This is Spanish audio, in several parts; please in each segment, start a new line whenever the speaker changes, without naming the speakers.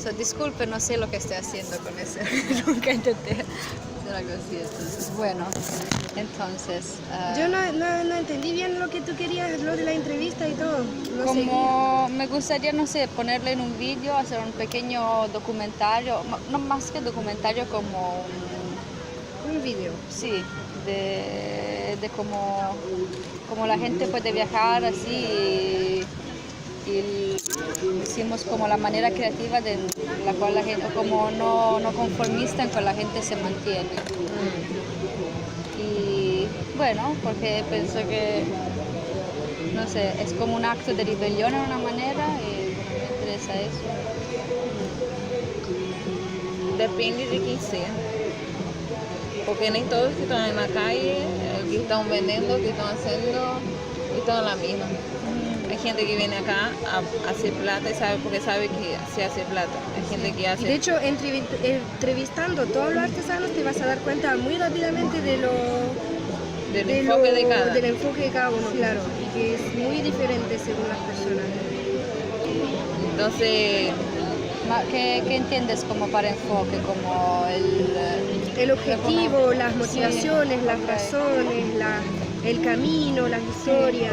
So, disculpe, no sé lo que estoy haciendo con eso. Nunca intenté hacer algo así. Entonces, bueno, entonces...
Yo no entendí bien lo que tú querías, lo de la entrevista y todo. No
como me gustaría, no sé, ponerle en un vídeo, hacer un pequeño documentario, no más que documentario, como
un vídeo.
sí, de cómo la gente puede viajar así y hicimos como la manera creativa de la cual la gente, como no conformista en que la gente se mantiene. Y bueno, porque pienso que, no sé, es como un acto de rebelión en una manera y me interesa eso.
Depende de quem seja. Porque nem todos que estão na calle, que estão vendendo, que estão haciendo, estão en la misma. Hay gente que viene acá a hacer plata y sabe porque sabe que se hace plata. Hay gente que hace...
Y de hecho, entrevistando a todos los artesanos te vas a dar cuenta muy rápidamente del enfoque de cada uno, claro, y que es muy diferente según las personas.
Entonces...
¿Qué entiendes como para enfoque? Como
el objetivo, las motivaciones, sí, las razones, el camino, la historia,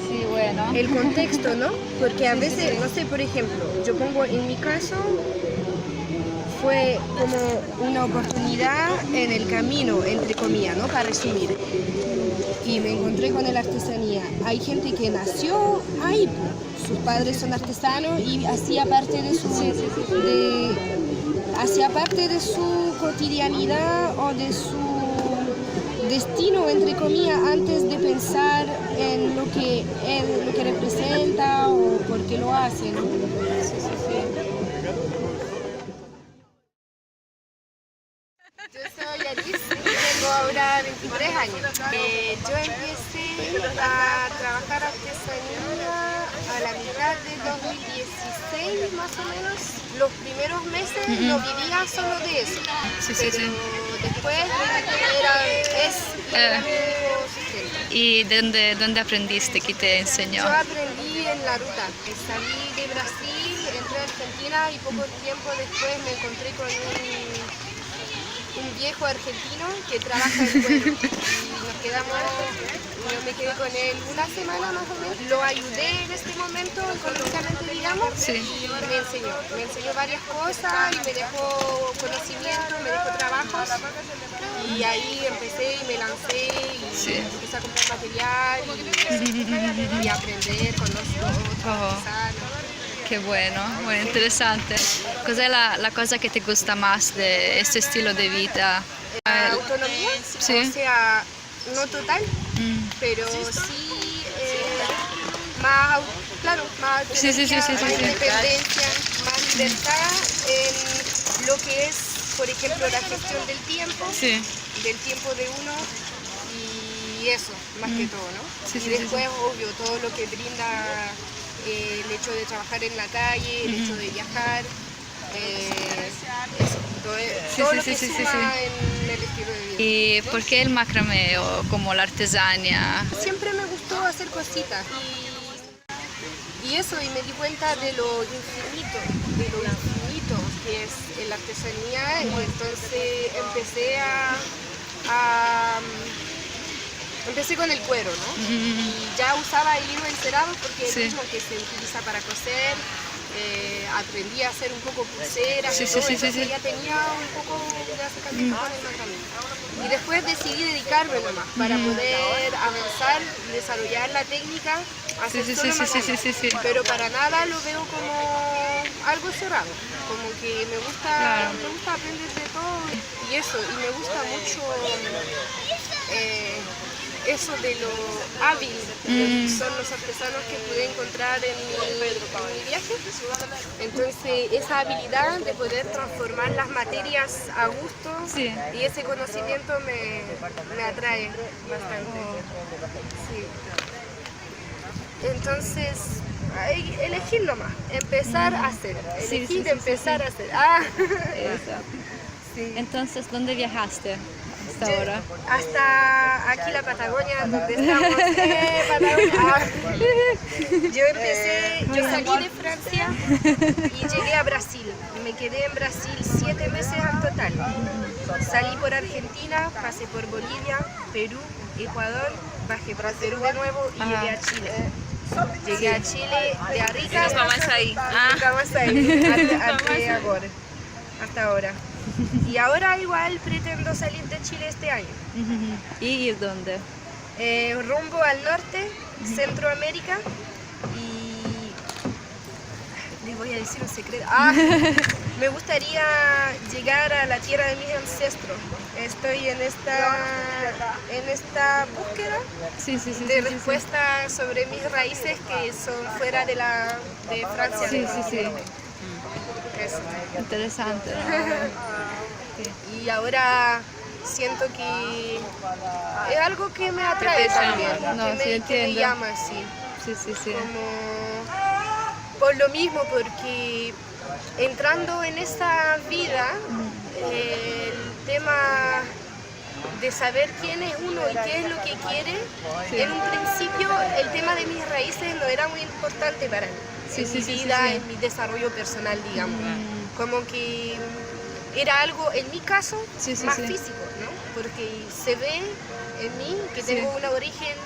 sí, bueno,
el contexto, ¿no? Porque a veces, no sé, por ejemplo, yo pongo en mi caso, fue como una oportunidad en el camino, entre comillas, ¿no? Para resumir. Y me encontré con la artesanía. Hay gente que nació ahí, sus padres son artesanos y hacía parte de su, hacía parte de su cotidianidad o de su destino, entre comillas, antes de pensar en lo que representa o por qué lo hace, ¿no? Yo soy Yaris y tengo ahora 23 años. Yo empecé a trabajar artesanía a la mitad de 2016 más o menos. Los primeros meses no vivía solo de eso. Pero después era
¿Y dónde aprendiste? ¿Qué te enseñó?
Yo aprendí en la ruta. Salí de Brasil, entré a Argentina y poco tiempo después me encontré con un viejo argentino que trabaja en cuero. Y nos quedamos, yo me quedé con él una semana más o menos. Lo ayudé en este momento económicamente, digamos, y me enseñó varias cosas y me dejó conocimiento, me dejó trabajos. Y ahí empecé y me lancé y empecé a comprar material y aprender con los otros artesanos.
Qué bueno, muy interesante. ¿Cuál es la cosa que te gusta más de este estilo de vida?
La autonomía, o sea, no total, pero sí más, claro, más independencia, más libertad en lo que es, por ejemplo, la gestión del tiempo de uno y eso, más que todo, ¿no? Y después, obvio, todo lo que brinda el hecho de trabajar en la calle, el hecho de viajar, eso, todo lo que suma en el estilo de vida.
¿Y por qué el macramé o como la artesanía?
Siempre me gustó hacer cositas y eso, y me di cuenta de lo infinito que es la artesanía, y entonces empecé con el cuero, ¿no? Y ya usaba el hilo encerado porque es el mismo que se utiliza para coser. Aprendí a hacer un poco pulseras, entonces ya tenía un poco de acercamiento con el macramé. Y después decidí dedicarme nomás para poder avanzar y desarrollar la técnica, hacer solo macramé. Pero para nada lo veo como algo cerrado, como que me gusta aprender de todo y eso, y me gusta mucho eso de lo hábil que son los artesanos que pude encontrar en mi viaje. Entonces esa habilidad de poder transformar las materias a gusto y ese conocimiento me atrae bastante. Entonces, elegir nomás, empezar a hacer, empezar a hacer.
Entonces, ¿dónde viajaste? hasta ahora?
Hasta aquí la Patagonia, donde estamos. Patagonia. Yo salí de Francia y llegué a Brasil. Me quedé en Brasil 7 meses en total. Salí por Argentina, pasé por Bolivia, Perú, Ecuador, bajé por Perú de nuevo y llegué a Chile. Llegué a Chile de Arica.
Estamos ahí.
Estamos ahí, hasta ahora. Y ahora igual pretendo salir de Chile este año.
¿Y ir dónde?
Rumbo al norte, Centroamérica, y les voy a decir un secreto. Me gustaría llegar a la tierra de mis ancestros. Estoy en esta búsqueda de respuesta sobre mis raíces que son fuera de Francia.
Sí.
Eso.
Interesante, ¿no?
Y ahora siento que es algo que me atrae también, que me llama así.
Sí.
Como por lo mismo, porque entrando en esta vida, el tema de saber quién es uno y qué es lo que quiere, en un principio el tema de mis raíces no era muy importante para mí. En mi vida, en mi desarrollo personal, digamos. Como que era algo, en mi caso, más físico, ¿no? Porque se ve en mí que tengo un origen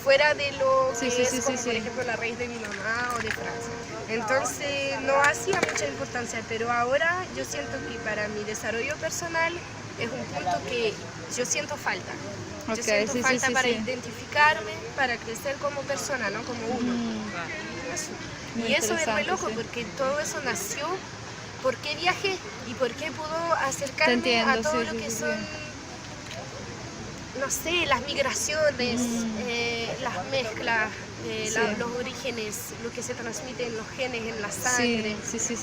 fuera de lo que es, como, por ejemplo, la raíz de mi mamá o de Francia. Entonces no hacía mucha importancia, pero ahora yo siento que para mi desarrollo personal es un punto que yo siento falta. Yo siento falta para identificarme, para crecer como persona, ¿no? Como uno. Y eso es muy loco, porque todo eso nació, ¿por qué viajé? Y por qué puedo acercarme a todo lo que son, no sé, las migraciones, las mezclas, los orígenes, lo que se transmite en los genes, en la sangre.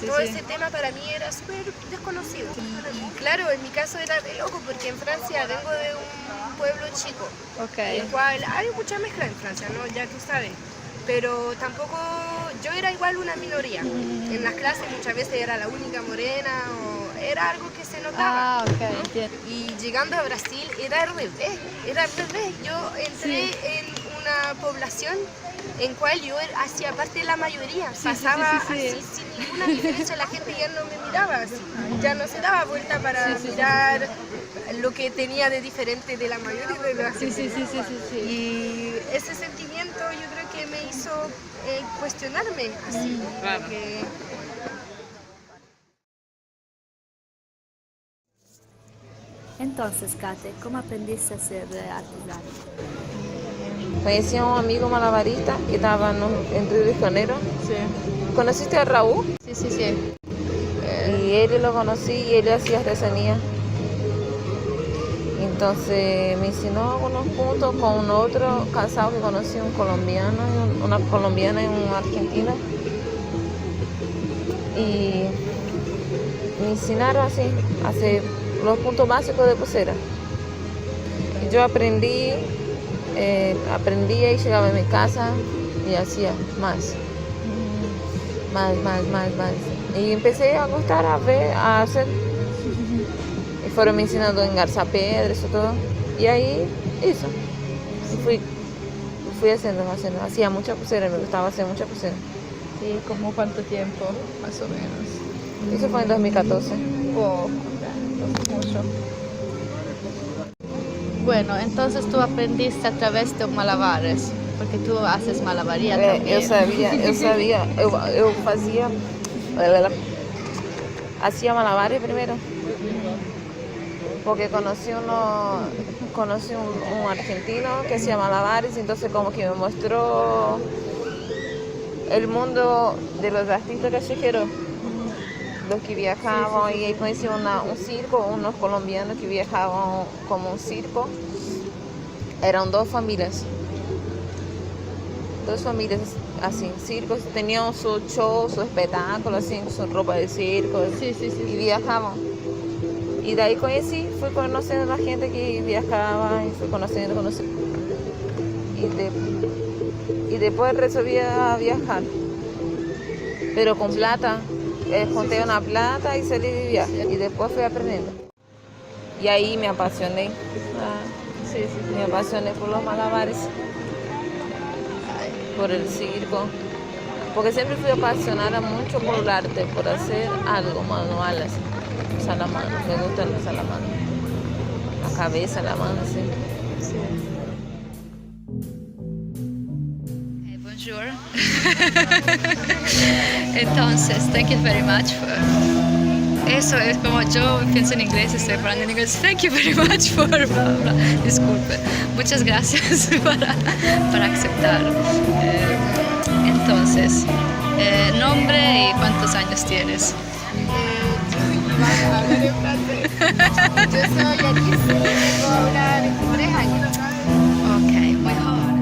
Todo ese tema para mí era súper desconocido. Y claro, en mi caso era de loco, porque en Francia vengo de un pueblo chico, el cual hay mucha mezcla en Francia, ¿no? Ya tú sabes. Pero tampoco, yo era igual una minoría. En las clases muchas veces era la única morena, o era algo que se notaba. ¿No? Y llegando a Brasil era al revés. Yo entré en una población en cual yo hacía parte de la mayoría. Pasaba así sin ninguna diferencia, la gente ya no me miraba así. Ya no se daba vuelta para mirar lo que tenía de diferente de la mayoría de la gente. Y ese sentimiento yo creo que me hizo cuestionarme así. Porque...
Entonces, Kate, ¿cómo aprendiste a ser artesana?
Conocí a un amigo malabarista que estaba en Río de Janeiro. ¿Conociste a Raúl?
Sí.
Y él lo conocí y él hacía artesanía. Entonces me enseñó algunos puntos con otro casado que conocí, un colombiano, una colombiana y un argentino. Y me enseñaron así, a hacer los puntos básicos de pulsera. Y yo aprendí y llegaba a mi casa y hacía más. Y empecé a gustar, a hacer. Y fueron me enseñando a engarzar piedras y todo. Y ahí eso. Y fui haciendo. Hacía mucha pulsera, me gustaba hacer mucha pulsera.
Sí, ¿como cuánto tiempo, más o menos?
Eso fue en 2014.
Mucho. Bueno, entonces tú aprendiste a través de malabares, porque tú haces malabaría también.
Eu hacía malabares primero, porque conocí un argentino que hacía malabares, entonces como que me mostró el mundo de los artistas callejeros, los que viajaban, y ahí conocí un circo, unos colombianos que viajaban como un circo. Eran dos familias así, circos, tenían su show, su espectáculo, así, su ropa de circo, y viajaban. Y de ahí fui conociendo a la gente que viajaba, y fui conociendo. Y después resolví a viajar, pero con plata. Junté una plata y salí de viaje, y después fui aprendiendo. Y ahí me apasioné. Me apasioné por los malabares, por el circo, porque siempre fui apasionada mucho por el arte, por hacer algo manual, así. Usar la mano, me gusta usar la mano, la cabeza, la mano, sí.
Bonjour. Entonces, thank you very much for... Eso es como yo pienso en inglés, estoy hablando en inglés. Thank you very much for bla, bla. Disculpe. Muchas gracias para aceptar. Entonces, nombre y cuántos años tienes.
Hablar en francés. Yo soy Alice, tengo ahora 23 años.
Ok, muy joven.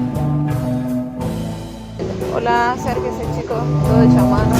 Hola, acérquese chicos, todo hecho a mano.